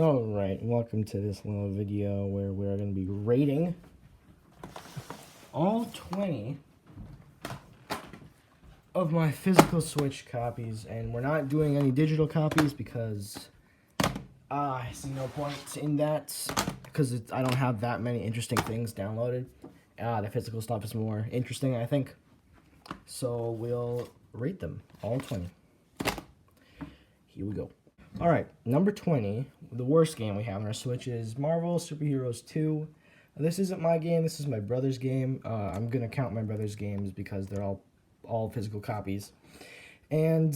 Alright, welcome to this little video where we're going to be rating all 20 of my physical Switch copies, and we're not doing any digital copies because I see no point in that because I don't have that many interesting things downloaded. The physical stuff is more interesting, I think. So we'll rate them, all 20. Here we go. Alright, number 20, the worst game we have on our Switch is Marvel Super Heroes 2. This isn't my game, this is my brother's game. I'm going to count my brother's games because they're all physical copies. And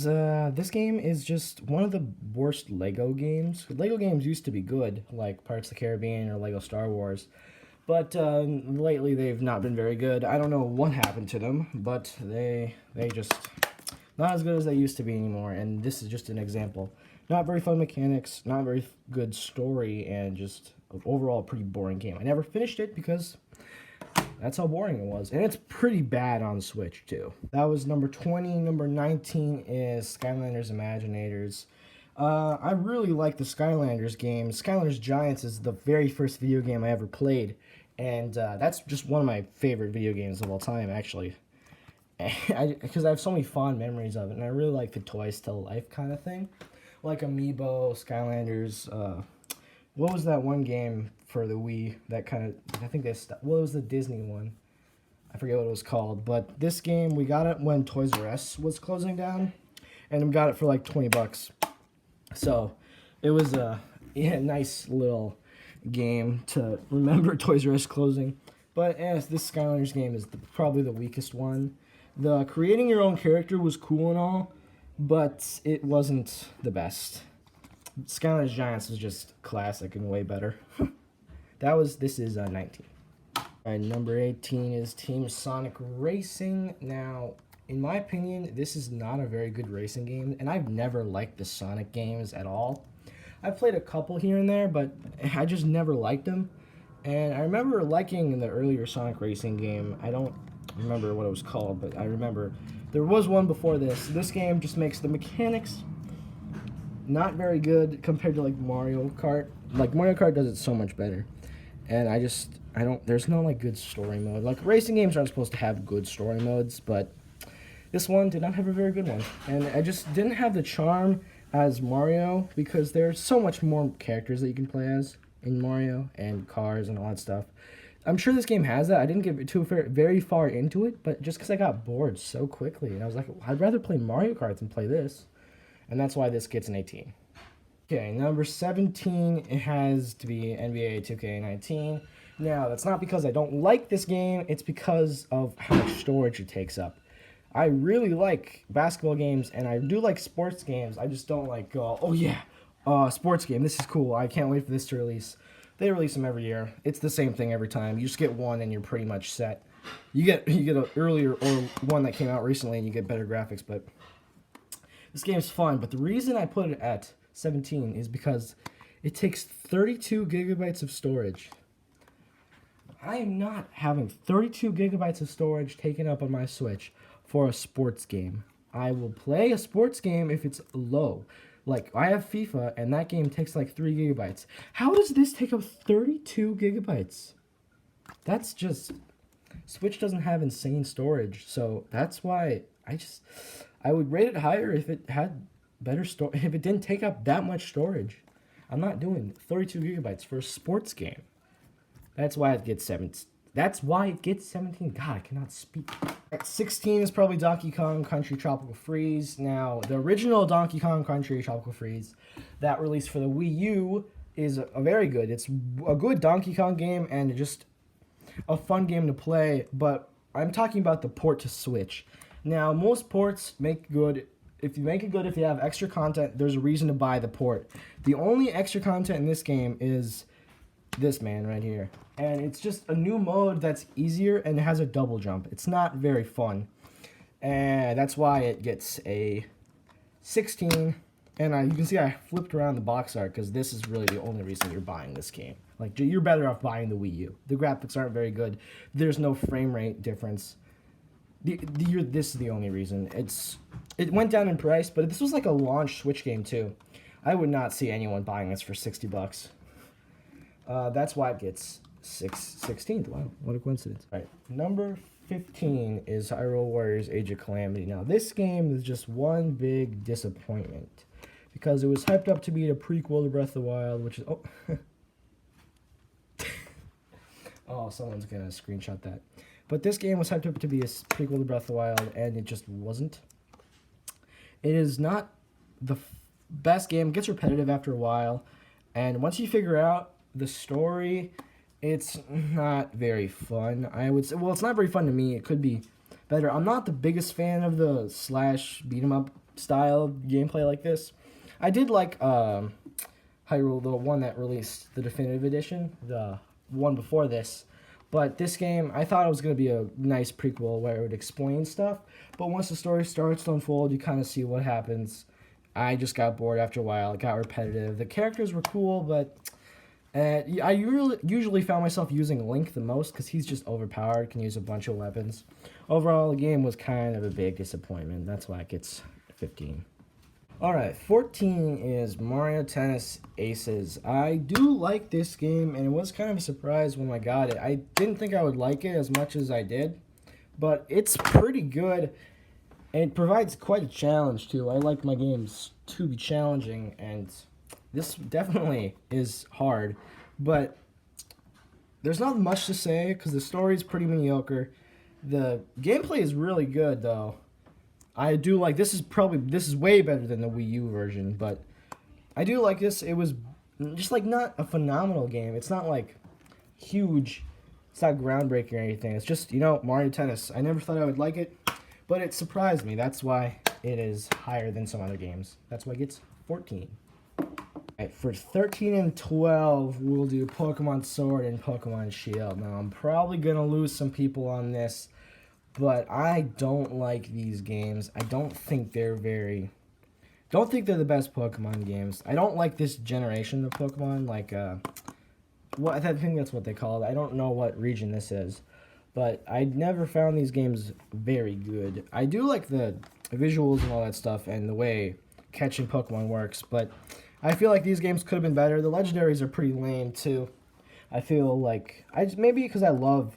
this game is just one of the worst Lego games. Lego games used to be good, like Pirates of the Caribbean or Lego Star Wars. But lately they've not been very good. I don't know what happened to them, but they just not as good as they used to be anymore. And this is just an example. Not very fun mechanics, not very good story, and just overall a pretty boring game. I never finished it because that's how boring it was. And it's pretty bad on Switch, too. That was number 20. Number 19 is Skylanders Imaginators. I really like the Skylanders game. Skylanders Giants is the very first video game I ever played. And that's just one of my favorite video games of all time, actually. Because I have so many fond memories of it. And I really like the Toys to Life kind of thing. Like Amiibo, Skylanders, what was that one game for the Wii that kind of, I think they well, it was the Disney one. I forget what it was called, but this game, we got it when Toys R Us was closing down, and we got it for like 20 bucks. So, it was a nice little game to remember Toys R Us closing. But yes, this Skylanders game is probably the weakest one. The creating your own character was cool and all, but it wasn't the best. Skylanders Giants was just classic and way better. This is 19. Alright, number 18 is Team Sonic Racing. Now, in my opinion, this is not a very good racing game, and I've never liked the Sonic games at all. I've played a couple here and there, but I just never liked them. And I remember liking the earlier Sonic Racing game. I don't remember what it was called, but I remember there was one before this. This game just makes the mechanics not very good compared to like Mario Kart. Like Mario Kart does it so much better. And there's no like good story mode. Like racing games aren't supposed to have good story modes, but this one did not have a very good one. And I just didn't have the charm as Mario because there's so much more characters that you can play as in Mario and cars and all that stuff. I'm sure this game has that. I didn't get very far into it, but just because I got bored so quickly. And I was like, I'd rather play Mario Kart than play this. And that's why this gets an 18. Okay, number 17, it has to be NBA 2K19. Now, that's not because I don't like this game. It's because of how much storage it takes up. I really like basketball games, and I do like sports games. I just don't like, sports game. This is cool. I can't wait for this to release. They release them every year. It's the same thing every time. You just get one and you're pretty much set. You get an earlier or one that came out recently and you get better graphics, but this game's fun. But the reason I put it at 17 is because it takes 32 gigabytes of storage. I am not having 32 gigabytes of storage taken up on my Switch for a sports game. I will play a sports game if it's low. Like, I have FIFA, and that game takes like 3 gigabytes. How does this take up 32 gigabytes? That's just... Switch doesn't have insane storage, so that's why I would rate it higher if it had better storage, if it didn't take up that much storage. I'm not doing 32 gigabytes for a sports game. That's why it gets 17. God, I cannot speak. At 16 is probably Donkey Kong Country Tropical Freeze. Now, the original Donkey Kong Country Tropical Freeze that released for the Wii U is a very good. It's a good Donkey Kong game and just a fun game to play, but I'm talking about the port to Switch. Now, most ports make good. If you make it good, if you have extra content, there's a reason to buy the port. The only extra content in this game is this man right here. And it's just a new mode that's easier and it has a double jump. It's not very fun. And that's why it gets a 16. And you can see I flipped around the box art because this is really the only reason you're buying this game. Like, you're better off buying the Wii U. The graphics aren't very good. There's no frame rate difference. This is the only reason. It went down in price, but this was like a launch Switch game too. I would not see anyone buying this for 60 bucks. That's why it gets 16th. Wow, what a coincidence. All right, number 15 is Hyrule Warriors Age of Calamity. Now, this game is just one big disappointment because it was hyped up to be a prequel to Breath of the Wild, which is... Oh, oh, someone's going to screenshot that. But this game was hyped up to be a prequel to Breath of the Wild, and it just wasn't. It is not the best game. It gets repetitive after a while, and once you figure out the story, it's not very fun. I would say, well, it's not very fun to me. It could be better. I'm not the biggest fan of the slash beat 'em up style gameplay like this. I did like Hyrule, the one that released the definitive edition, the one before this. But this game, I thought it was going to be a nice prequel where it would explain stuff. But once the story starts to unfold, you kind of see what happens. I just got bored after a while. It got repetitive. The characters were cool, but I usually found myself using Link the most because he's just overpowered, can use a bunch of weapons. Overall, the game was kind of a big disappointment. That's why it gets 15. Alright, 14 is Mario Tennis Aces. I do like this game, and it was kind of a surprise when I got it. I didn't think I would like it as much as I did, but it's pretty good, and it provides quite a challenge, too. I like my games to be challenging, and this definitely is hard, but there's not much to say, because the story is pretty mediocre. The gameplay is really good, though. I do like, this is way better than the Wii U version, but I do like this. It was just like not a phenomenal game. It's not like huge, it's not groundbreaking or anything. It's just, Mario Tennis. I never thought I would like it, but it surprised me. That's why it is higher than some other games. That's why it gets 14. Alright, for 13 and 12, we'll do Pokemon Sword and Pokemon Shield. Now, I'm probably going to lose some people on this, but I don't like these games. I don't think they're the best Pokemon games. I don't like this generation of Pokemon, like, I think that's what they call it. I don't know what region this is, but I never found these games very good. I do like the visuals and all that stuff and the way catching Pokemon works, but I feel like these games could have been better. The legendaries are pretty lame, too. I feel like, maybe because I love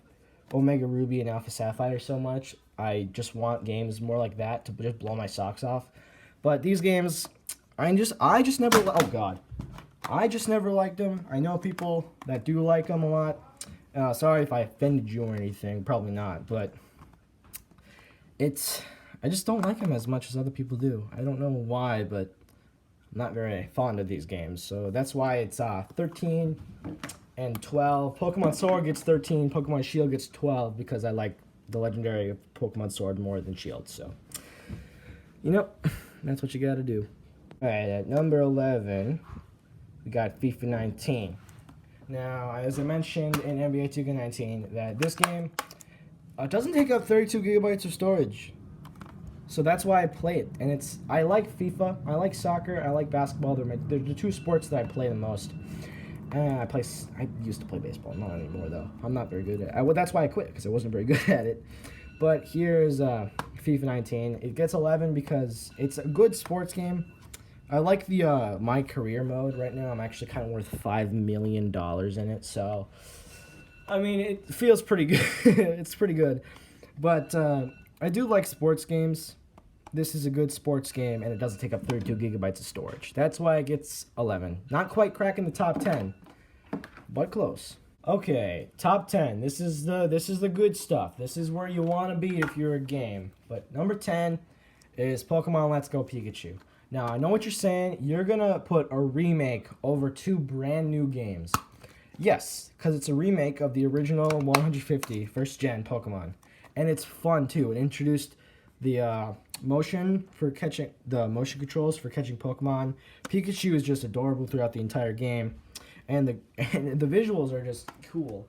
Omega Ruby and Alpha Sapphire so much, I just want games more like that to just blow my socks off. But these games, I just never, oh god, I just never liked them. I know people that do like them a lot. Sorry if I offended you or anything, probably not, but I just don't like them as much as other people do. I don't know why, but I'm not very fond of these games, so that's why it's 13 and 12. Pokemon Sword gets 13, Pokemon Shield gets 12, because I like the legendary of Pokemon Sword more than Shield, so, that's what you gotta do. Alright, at number 11, we got FIFA 19. Now, as I mentioned in NBA 2K19, that this game doesn't take up 32 gigabytes of storage. So that's why I play it. And I like FIFA, I like soccer, I like basketball. They're the two sports that I play the most. I used to play baseball, not anymore though. I'm not very good at it. That's why I quit, because I wasn't very good at it. But here's FIFA 19. It gets 11 because it's a good sports game. I like the My Career mode right now. I'm actually kind of worth $5 million in it. So, I mean, it feels pretty good. It's pretty good. But I do like sports games. This is a good sports game, and it doesn't take up 32 gigabytes of storage. That's why it gets 11. Not quite cracking the top 10, but close. Okay, top 10. This is the good stuff. This is where you want to be if you're a game. But number 10 is Pokemon Let's Go Pikachu. Now, I know what you're saying. You're going to put a remake over two brand new games. Yes, because it's a remake of the original 150 first-gen Pokemon. And it's fun, too. It introduced the motion controls for catching Pokemon. Pikachu is just adorable throughout the entire game, and the visuals are just cool.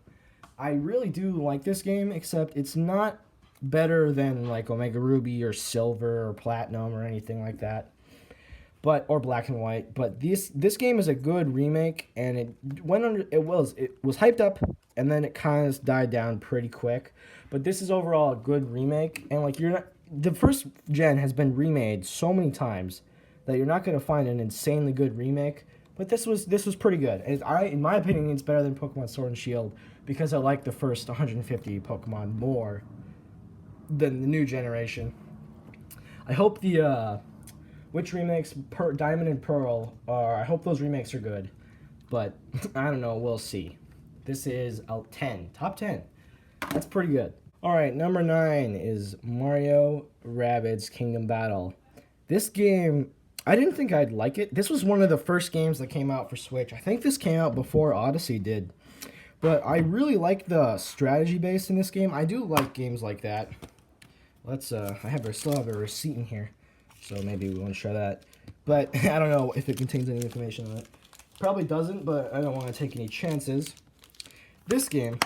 I really do like this game, except it's not better than like Omega Ruby or Silver or Platinum or anything like that, or Black and White. But this game is a good remake, and it was hyped up, and then it kind of died down pretty quick. But this is overall a good remake, and like the first gen has been remade so many times that you're not going to find an insanely good remake. But this was pretty good. In my opinion, it's better than Pokemon Sword and Shield because I like the first 150 Pokemon more than the new generation. I hope the which remakes, Diamond and Pearl, I hope those remakes are good. But I don't know, we'll see. This is a 10, top 10. That's pretty good. All right, number 9 is Mario Rabbids Kingdom Battle. This game, I didn't think I'd like it. This was one of the first games that came out for Switch. I think this came out before Odyssey did. But I really like the strategy base in this game. I do like games like that. Let's, I still have a receipt in here, so maybe we won't show that. But I don't know if it contains any information on it. Probably doesn't, but I don't want to take any chances. This game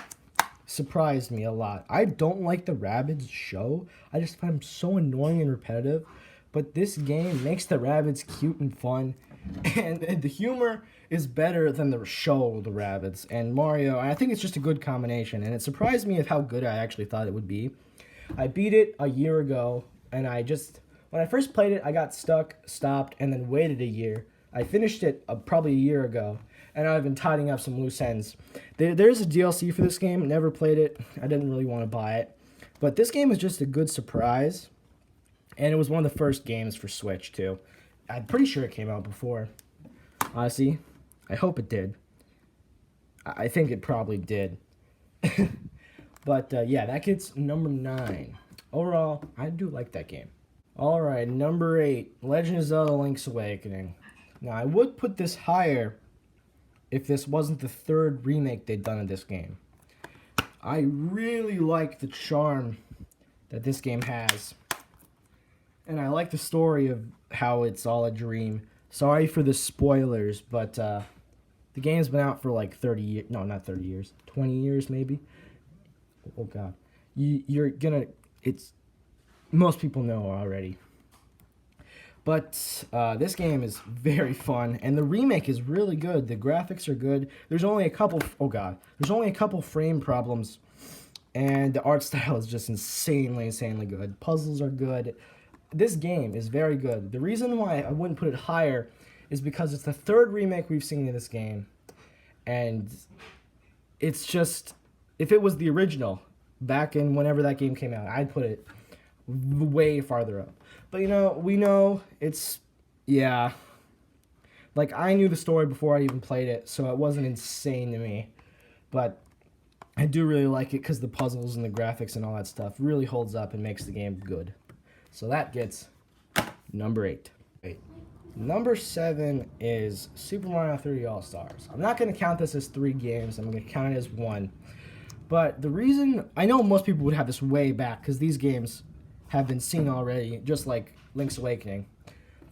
surprised me a lot. I don't like the Rabbids show. I just find them so annoying and repetitive. But this game makes the Rabbids cute and fun. And the humor is better than the show, the Rabbids. And Mario, I think it's just a good combination. And it surprised me of how good I actually thought it would be. I beat it a year ago, and when I first played it, I got stuck, stopped, and then waited a year. I finished it probably a year ago, and I've been tidying up some loose ends. There's a DLC for this game. Never played it. I didn't really want to buy it. But this game was just a good surprise, and it was one of the first games for Switch, too. I'm pretty sure it came out before Odyssey. I hope it did. I think it probably did. But, yeah, that gets number 9. Overall, I do like that game. Alright, number 8, Legend of Zelda Link's Awakening. Now, I would put this higher if this wasn't the third remake they'd done of this game. I really like the charm that this game has. And I like the story of how it's all a dream. Sorry for the spoilers, but the game's been out for like 30 years. No, not 30 years. 20 years, maybe. Oh, God. Most people know already. But this game is very fun, and the remake is really good. The graphics are good. There's only a couple, there's only a couple frame problems, and the art style is just insanely good. Puzzles are good. This game is very good. The reason why I wouldn't put it higher is because it's the third remake we've seen in this game, and it's just, if it was the original, back in whenever that game came out, I'd put it way farther up. But, we know it's, yeah. Like, I knew the story before I even played it, so it wasn't insane to me. But I do really like it because the puzzles and the graphics and all that stuff really holds up and makes the game good. So that gets number 8. Number 7 is Super Mario 3D All-Stars. I'm not going to count this as 3 games. I'm going to count it as 1. But the reason, I know most people would have this way back because these games have been seen already, just like Link's Awakening.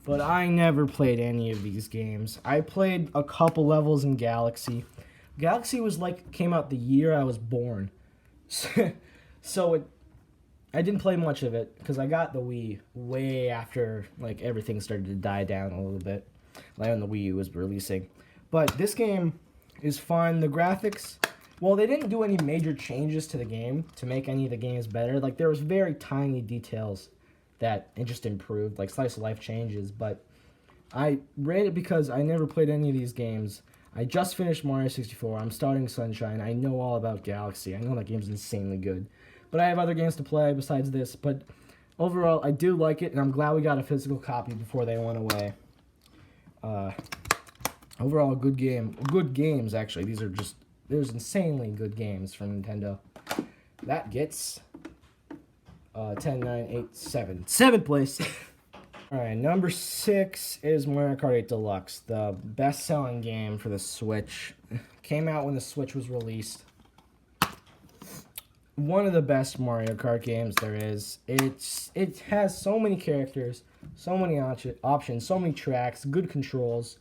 But I never played any of these games. I played a couple levels in Galaxy. Galaxy came out the year I was born. So I didn't play much of it because I got the Wii way after everything started to die down a little bit, like when the Wii U was releasing. But this game is fun. The graphics, well, they didn't do any major changes to the game to make any of the games better. There was very tiny details that it just improved, like slice of life changes. But I rate it because I never played any of these games. I just finished Mario 64. I'm starting Sunshine. I know all about Galaxy. I know that game's insanely good. But I have other games to play besides this. But overall, I do like it, and I'm glad we got a physical copy before they went away. Overall, a good game. Good games, actually. There's insanely good games from Nintendo. That gets 10, 9, 8, 7. 7th place. Alright, number 6 is Mario Kart 8 Deluxe, the best-selling game for the Switch. Came out when the Switch was released. One of the best Mario Kart games there is. It has so many characters, so many options, so many tracks, good controls,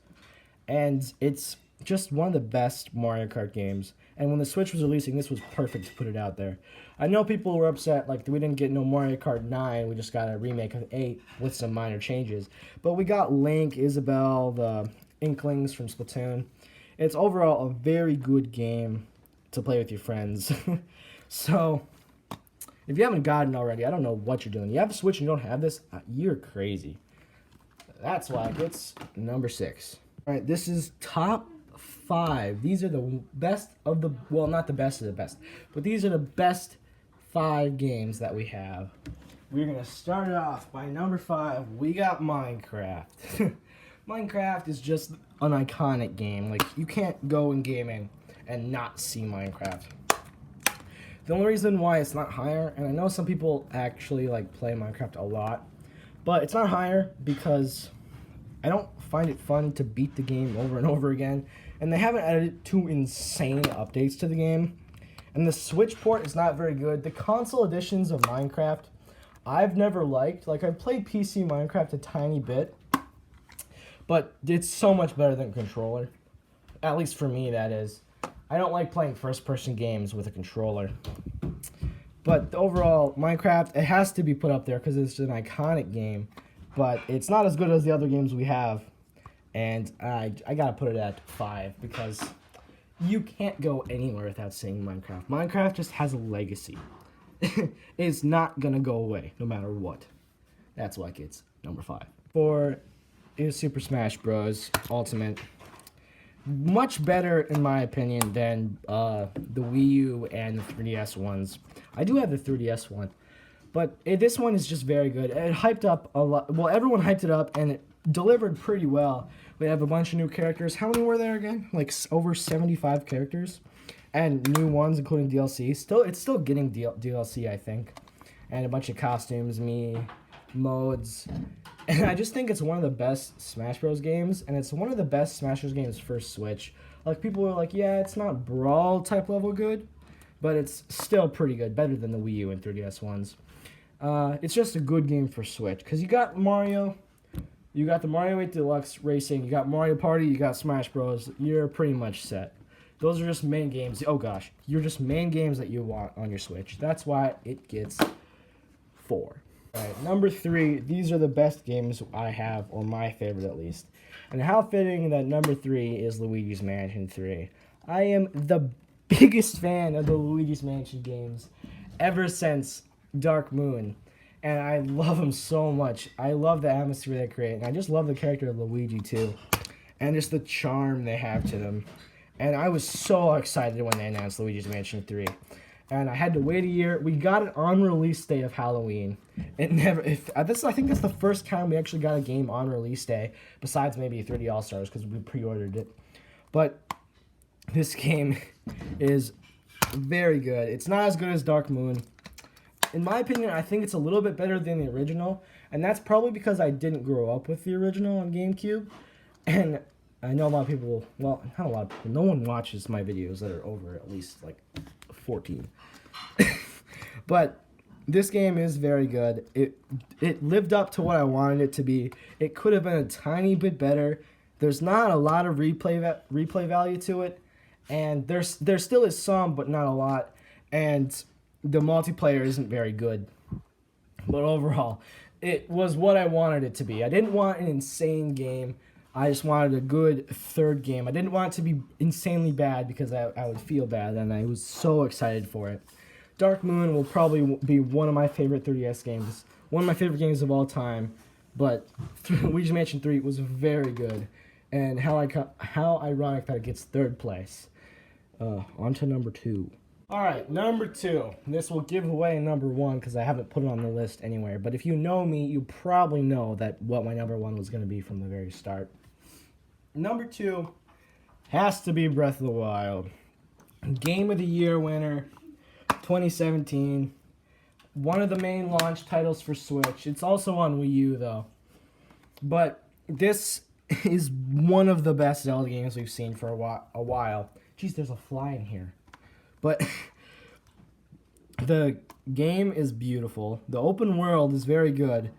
and it's just one of the best Mario Kart games. And when the Switch was releasing, this was perfect to put it out there. I know people were upset, we didn't get no Mario Kart 9, we just got a remake of 8 with some minor changes. But we got Link, Isabelle, the Inklings from Splatoon. It's overall a very good game to play with your friends. So, if you haven't gotten it already, I don't know what you're doing. You have a Switch and you don't have this, you're crazy. That's why it gets number 6. All right, this is top 5. These are the best of the, well, not the best of the best, but these are the best 5 games that we have. We're going to start it off by number 5. We got Minecraft. Minecraft is just an iconic game. Like, you can't go in gaming and not see Minecraft. The only reason why it's not higher, and I know some people actually like play Minecraft a lot, but it's not higher because I don't find it fun to beat the game over and over again, and they haven't added 2 insane updates to the game. And the Switch port is not very good. The console editions of Minecraft, I've never liked. Like, I've played PC Minecraft a tiny bit, but it's so much better than controller. At least for me, that is. I don't like playing first-person games with a controller. But overall, Minecraft, it has to be put up there because it's an iconic game. But it's not as good as the other games we have. And I gotta put it at 5 because you can't go anywhere without saying Minecraft. Minecraft just has a legacy. It's not gonna go away, no matter what. That's why it gets number 5. 4 is Super Smash Bros. Ultimate. Much better, in my opinion, than the Wii U and the 3DS ones. I do have the 3DS one, but this one is just very good. It hyped up a lot. Well, everyone hyped it up, and it delivered pretty well. We have a bunch of new characters. How many were there again? Like over 75 characters, and new ones, including DLC. It's still getting DLC, I think, and a bunch of costumes, modes. And I just think it's one of the best Smash Bros. Games, and it's one of the best Smash Bros. Games for Switch. Like, people are like, yeah, it's not Brawl type level good, but it's still pretty good, better than the Wii U and 3DS ones. It's just a good game for Switch, because you got Mario, you got the Mario 8 Deluxe Racing, you got Mario Party, you got Smash Bros. You're pretty much set. Those are just main games. Oh gosh, you're just main games that you want on your Switch. That's why it gets 4. Alright, number 3, these are the best games I have, or my favorite at least. And how fitting that number 3 is Luigi's Mansion 3. I am the biggest fan of the Luigi's Mansion games ever since Dark Moon. And I love them so much. I love the atmosphere they create, and I just love the character of Luigi too. And just the charm they have to them. And I was so excited when they announced Luigi's Mansion 3. And I had to wait a year. We got it on release day of Halloween. I think that's the first time we actually got a game on release day, besides maybe 3D All-Stars, because we pre-ordered it. But this game is very good. It's not as good as Dark Moon. In my opinion, I think it's a little bit better than the original, and that's probably because I didn't grow up with the original on GameCube. And I know a lot of people, well, not a lot of people, no one watches my videos that are over at least like 14. But this game is very good. It lived up to what I wanted it to be. It could have been a tiny bit better. There's not a lot of replay value to it, and there still is some, but not a lot. And the multiplayer isn't very good. But overall, it was what I wanted it to be. I didn't want an insane game. I just wanted a good third game. I didn't want it to be insanely bad because I would feel bad, and I was so excited for it. Dark Moon will probably be one of my favorite 3DS games. One of my favorite games of all time. But Luigi's Mansion 3 was very good. And how ironic that it gets 3rd place. On to number 2. Alright, number 2. This will give away number 1 because I haven't put it on the list anywhere. But if you know me, you probably know what my number 1 was going to be from the very start. Number 2 has to be Breath of the Wild. Game of the Year winner, 2017. One of the main launch titles for Switch. It's also on Wii U, though. But this is one of the best Zelda games we've seen for a while. Jeez, there's a fly in here. But the game is beautiful. The open world is very good.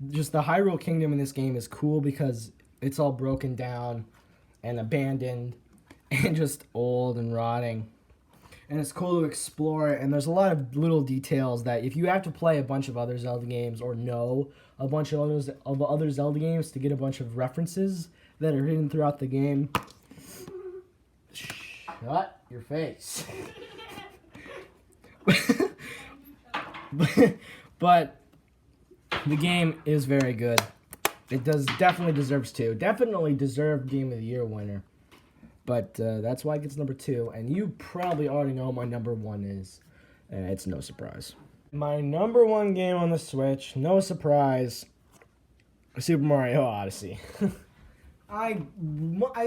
Just the Hyrule Kingdom in this game is cool because it's all broken down and abandoned and just old and rotting. And it's cool to explore it, and there's a lot of little details that if you have to play a bunch of other Zelda games or know a bunch of other Zelda games to get a bunch of references that are hidden throughout the game. Shut your face. But the game is very good. it definitely deserves 2. Definitely deserved Game of the Year winner. But that's why it gets number 2. And you probably already know what my number 1 is. It's no surprise. My number 1 game on the Switch, no surprise, Super Mario Odyssey. I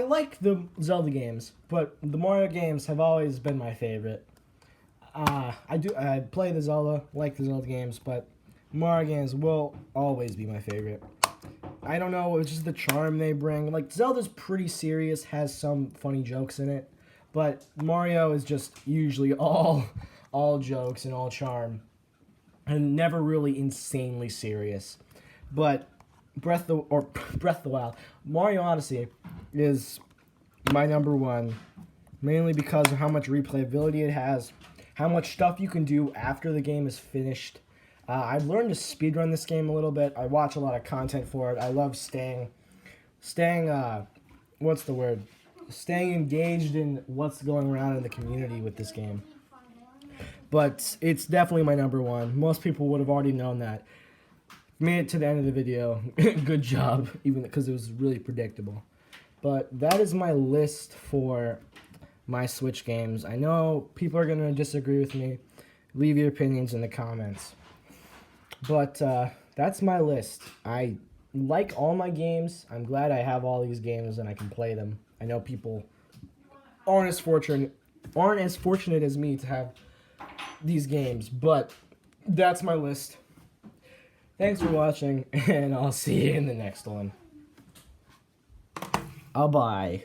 like the Zelda games, but the Mario games have always been my favorite. I play the Zelda, like the Zelda games, but Mario games will always be my favorite. I don't know, it's just the charm they bring. Like, Zelda's pretty serious, has some funny jokes in it, but Mario is just usually all jokes and all charm, and never really insanely serious. But Breath of the Wild, Mario Odyssey is my number 1, mainly because of how much replayability it has, how much stuff you can do after the game is finished. I've learned to speedrun this game a little bit. I watch a lot of content for it. I love staying engaged in what's going around in the community with this game. But it's definitely my number 1. Most people would have already known that. Made it to the end of the video. Good job, even because it was really predictable. But that is my list for my Switch games. I know people are going to disagree with me. Leave your opinions in the comments. But that's my list. I like all my games. I'm glad I have all these games and I can play them. I know people aren't as fortunate as me to have these games, but that's my list. Thanks for watching, and I'll see you in the next one. Bye.